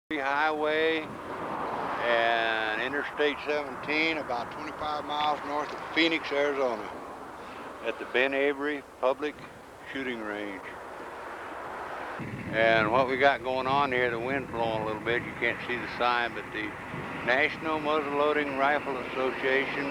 Highway and Interstate 17, about 25 miles north of Phoenix, Arizona, at the Ben Avery Public Shooting Range. And what we got going on here, the wind's blowing a little bit, you can't see the sign, but the National Muzzleloading Rifle Association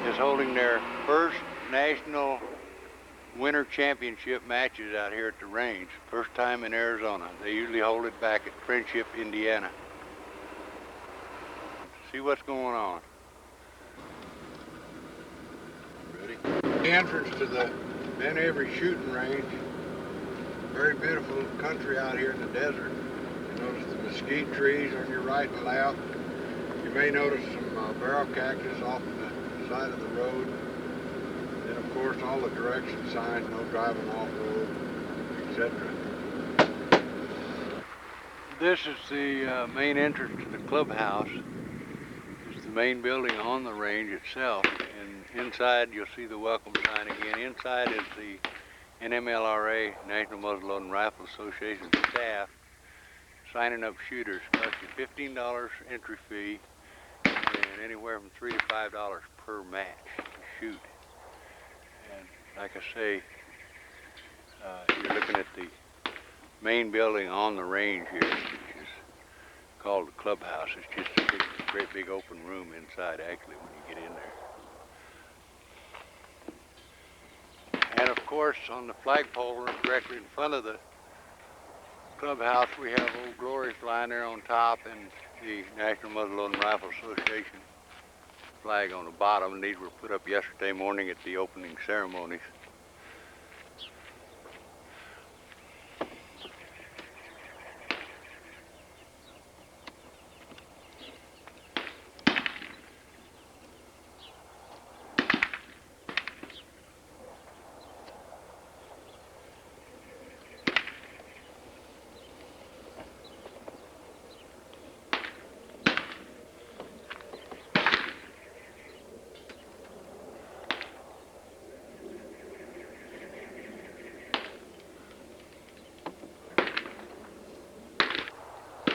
is holding their first national winter championship matches out here at the range. First time in Arizona. They usually hold it back at Friendship, Indiana. See what's going on. Ready? The entrance to the Ben Avery shooting range. Very beautiful country out here in the desert. You notice the mesquite trees on your right and left. You may notice some barrel cactus off the side of the road. Then of course all the direction signs, no driving off-road, etc. This is the main entrance to the clubhouse. It's the main building on the range itself, and inside you'll see the welcome sign again. Inside is the NMLRA, National Muzzleloading Rifle Association staff signing up shooters. Costs you $15 entry fee and anywhere from $3 to $5 per match to shoot. And like I say, you're looking at the main building on the range here, which is called the clubhouse. It's just a great big open room inside actually when you get in there. And of course on the flagpole directly in front of the clubhouse we have Old Glory flying there on top and the National Muzzleloading Rifle Association flag on the bottom, and these were put up yesterday morning at the opening ceremonies.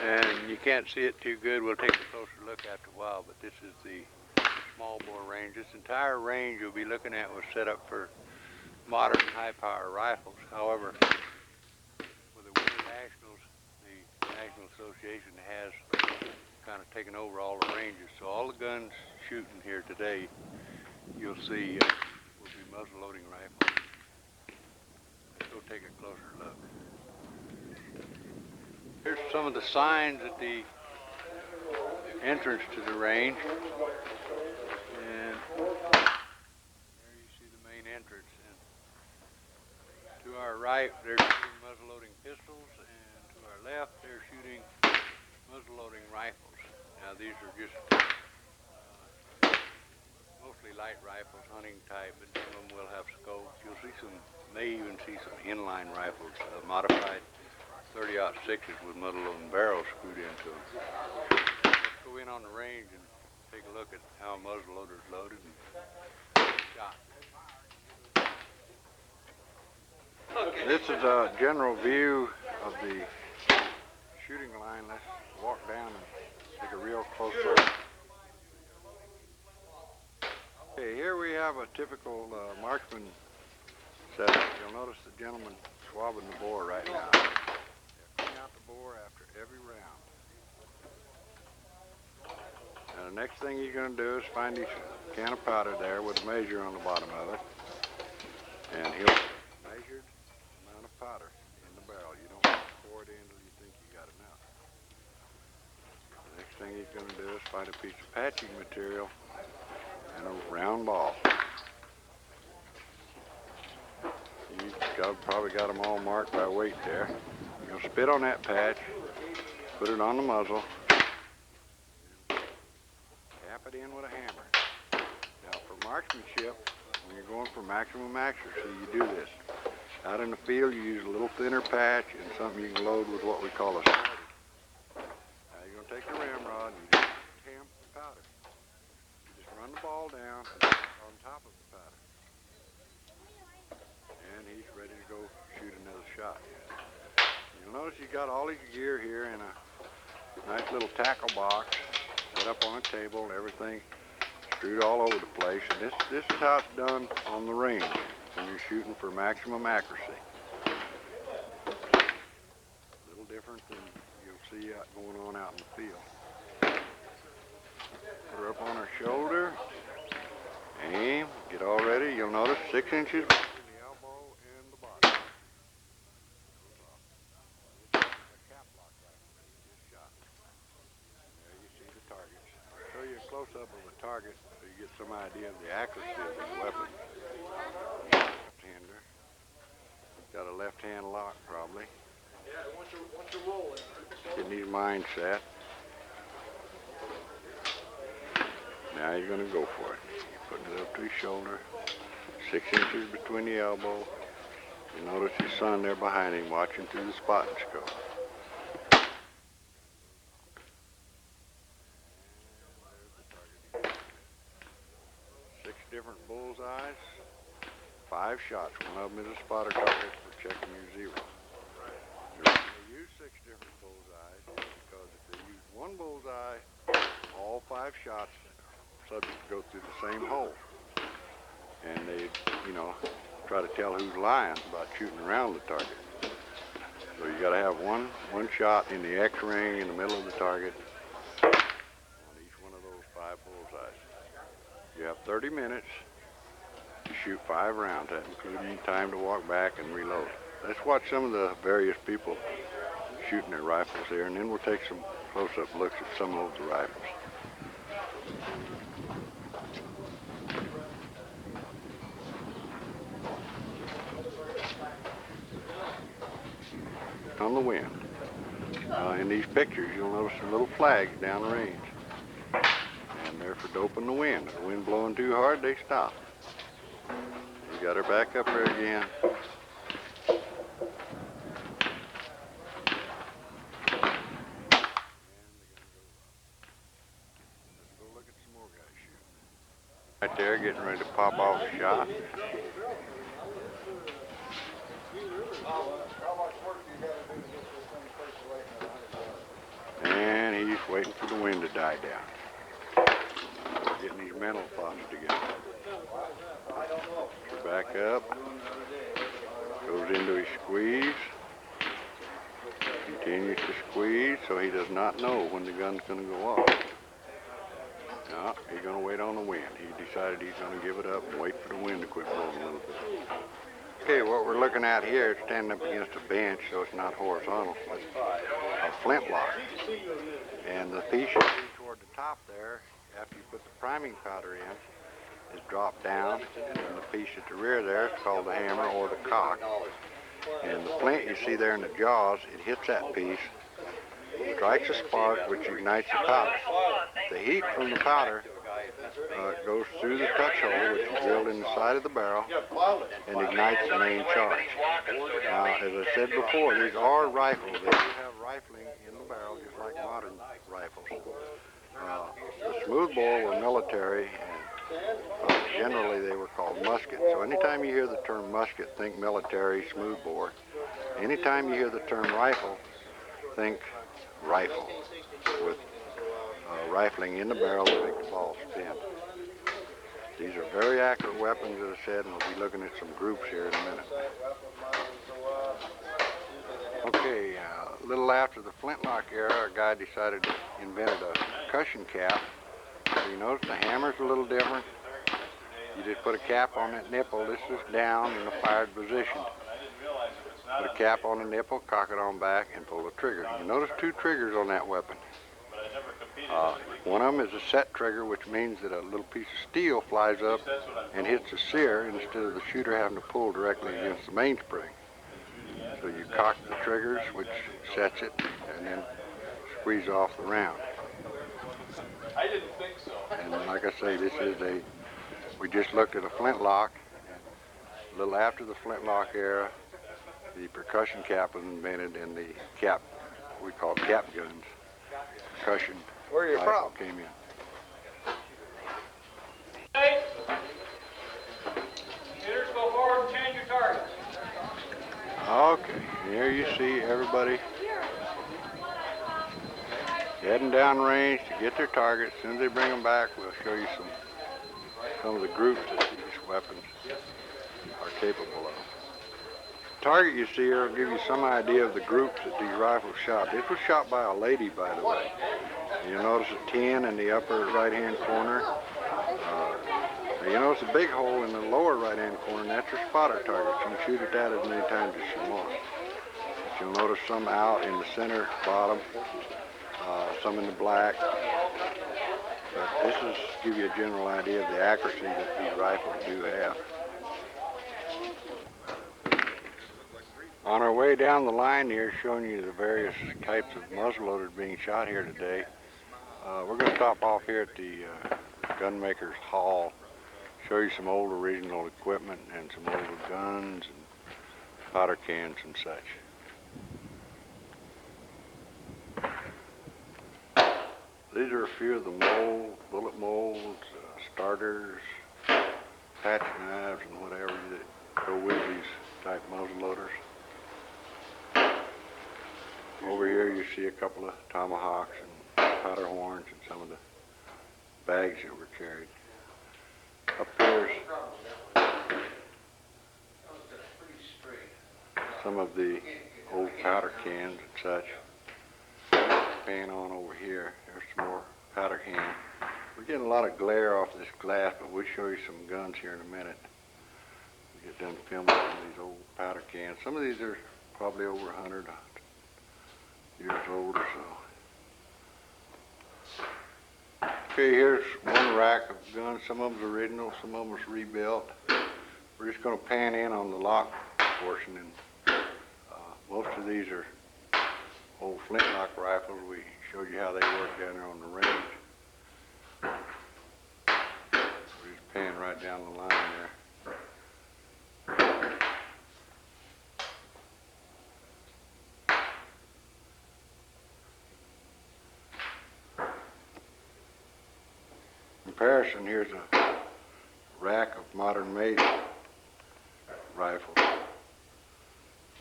And you can't see it too good. We'll take a closer look after a while, but this is the small bore range. This entire range you'll be looking at was set up for modern high power rifles. However, with the Winter Nationals, the National Association has kind of taken over all the ranges. So all the guns shooting here today, you'll see will be muzzleloading rifles. Let's go take a closer look. Here's some of the signs at the entrance to the range. And there you see the main entrance. And to our right, they're shooting muzzleloading pistols, and to our left, they're shooting muzzleloading rifles. Now these are just mostly light rifles, hunting type, but some of them will have scopes. You'll see some, may even see some inline rifles, modified 30-06s with muzzleloading barrels screwed into them. Let's go in on the range and take a look at how a muzzleloader is loaded and shot. This is a general view of the shooting line. Let's walk down and take a real close look. Okay, here we have a typical marksman setup. You'll notice the gentleman swabbing the bore right now. Clean out the bore after every round. Now the next thing you're going to do is find his can of powder there with a measure on the bottom of it. And he'll measure the amount of powder in the barrel. You don't pour it in until you think you got enough. The next thing he's going to do is find a piece of patching material and a round ball. You've probably got them all marked by weight there. You'll spit on that patch, put it on the muzzle, tap it in with a hammer. Now for marksmanship, when you're going for maximum accuracy, you do this. Out in the field, you use a little thinner patch and something you can load with what we call a smarty. Now you're going to take the ramrod and you just tamp the powder. You just run the ball down on top of the powder. And he's ready to go shoot another shot. You'll notice you got all his gear here in a Nice little tackle box set up on a table, everything screwed all over the place. And this is how it's done on the range when you're shooting for maximum accuracy. A little different than you'll see going on out in the field. Put her up on her shoulder. Aim. Get all ready. You'll notice 6 inches between the elbow and the body. A cap lock rifle that you just shot. And there you see the targets. I'll show you a close-up of a target so you get some idea of the accuracy of this weapon. Left-hander. Got a left-hand lock probably. Yeah, once you're rolling. Getting his mind set. Now you're going to go for it. You're putting it up to his shoulder. 6 inches between the elbow. You notice his son there behind him watching through the spotting scope. 6 different bullseyes. 5 shots. One of them is a spotter target for checking your zero. They use 6 different bullseyes because if they use one bullseye, all 5 shots are subject to go through the same hole. And they, try to tell who's lying about shooting around the target. So you got to have one shot in the X ring in the middle of the target on each one of those 5 bullseyes. You have 30 minutes to shoot 5 rounds, including time to walk back and reload. Let's watch some of the various people shooting their rifles here, and then we'll take some close-up looks at some of the rifles. On the wind. In these pictures, you'll notice some little flags down the range. And they're for doping the wind. If the wind blowing too hard, they stop. You got her back up there again. Let's go look at some more guys shooting. Right there, getting ready to pop off a shot. And he's waiting for the wind to die down. Getting his mental thoughts together. Back up. Goes into his squeeze. Continues to squeeze so he does not know when the gun's going to go off. No, he's going to wait on the wind. He decided he's going to give it up and wait for the wind to quit blowing a little bit. Okay, what we're looking at here is standing up against a bench, so it's not horizontal. It's a flintlock. And the piece you see toward the top there, after you put the priming powder in, is dropped down. And then the piece at the rear there is called the hammer or the cock. And the flint you see there in the jaws, it hits that piece, strikes a spark, which ignites the powder. The heat from the powder goes through the touch hole, which is drilled in the side of the barrel, and ignites the main charge. Now, as I said before, these are rifles. They do have rifling in the barrel, just like modern rifles. The smoothbore were military, and generally they were called muskets. So anytime you hear the term musket, think military smoothbore. Anytime you hear the term rifle, think rifle, with rifling in the barrel to make the ball spin. These are very accurate weapons, as I said, and we'll be looking at some groups here in a minute. Okay, a little after the flintlock era, a guy decided to invent a percussion cap. So you notice the hammer's a little different. You just put a cap on that nipple. This is down in the fired position. Put a cap on the nipple, cock it on back, and pull the trigger. You notice 2 triggers on that weapon. One of them is a set trigger, which means that a little piece of steel flies up and hits the sear instead of the shooter having to pull directly against the mainspring. So you cock the triggers, which sets it, and then squeeze off the round. I didn't think so. And like I say, this is we just looked at a flintlock. A little after the flintlock era, the percussion cap was invented, and the cap, we call cap guns, percussion rifle came in. Hey, shooters, go forward, change your target. Okay, here you see everybody heading down range to get their target. As soon as they bring them back, we'll show you some of the groups that these weapons are capable of. The target you see here will give you some idea of the groups that these rifles shot. This was shot by a lady, by the way. You'll notice a 10 in the upper right-hand corner. You notice a big hole in the lower right-hand corner, and that's your spotter target. You can shoot at that as many times as you want. But you'll notice some out in the center bottom, some in the black. But this is to give you a general idea of the accuracy that these rifles do have. On our way down the line here, showing you the various types of muzzleloaders being shot here today, we're going to stop off here at the Gunmaker's Hall, show you some old original equipment and some older guns and powder cans and such. These are a few of the molds, bullet molds, starters, patch knives, and whatever that go with these type muzzleloaders. Over here you see a couple of tomahawks and powder horns and some of the bags that were carried. Up here's some of the old powder cans and such. Pan on over here, there's some more powder cans. We're getting a lot of glare off this glass, but we'll show you some guns here in a minute. We get done filming some of these old powder cans. Some of these are probably over 100 years old or so. Okay, here's one rack of guns. Some of them's original, some of them's rebuilt. We're just going to pan in on the lock portion, and most of these are old flintlock rifles. We showed you how they work down there on the range. We just pan right down the line there. Comparison, here's a rack of modern-made rifles.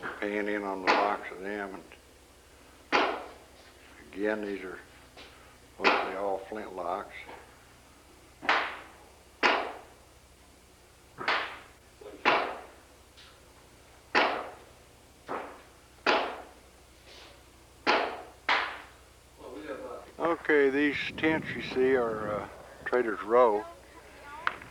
We'll pan in on the locks of them, and again, these are mostly all flintlocks. Okay, these tents you see are Trader's Row,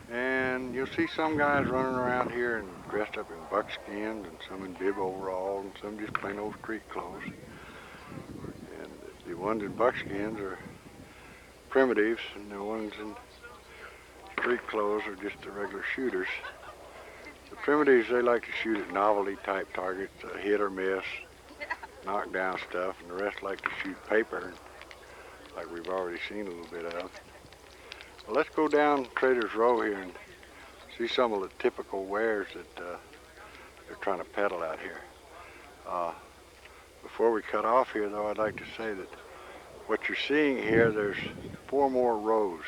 and you'll see some guys running around here and dressed up in buckskins, and some in bib overalls, and some just plain old street clothes. And the ones in buckskins are primitives, and the ones in street clothes are just the regular shooters. The primitives, they like to shoot at novelty type targets, hit or miss, knock down stuff, and the rest like to shoot paper, like we've already seen a little bit of. Well, let's go down Trader's Row here and see some of the typical wares that they're trying to peddle out here. Before we cut off here, though, I'd like to say that what you're seeing here, there's 4 more rows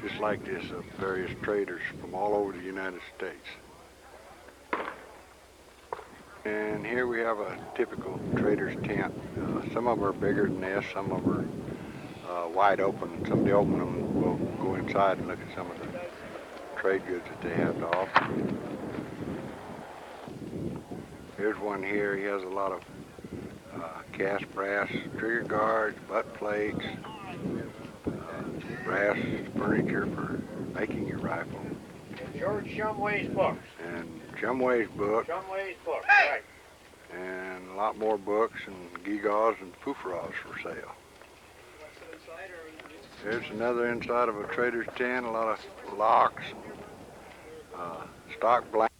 just like this of various traders from all over the United States. And here we have a typical trader's tent. Some of them are bigger than this, some of them are wide open. Somebody open them, we'll go inside and look at some of the trade goods that they have to offer. Here's one here. He has a lot of cast brass trigger guards, butt plates, brass furniture for making your rifle. George Shumway's books. And Shumway's book. Shumway's books, right. And a lot more books and gewgaws and foofaws for sale. Here's another inside of a trader's tent, a lot of locks, stock blankets.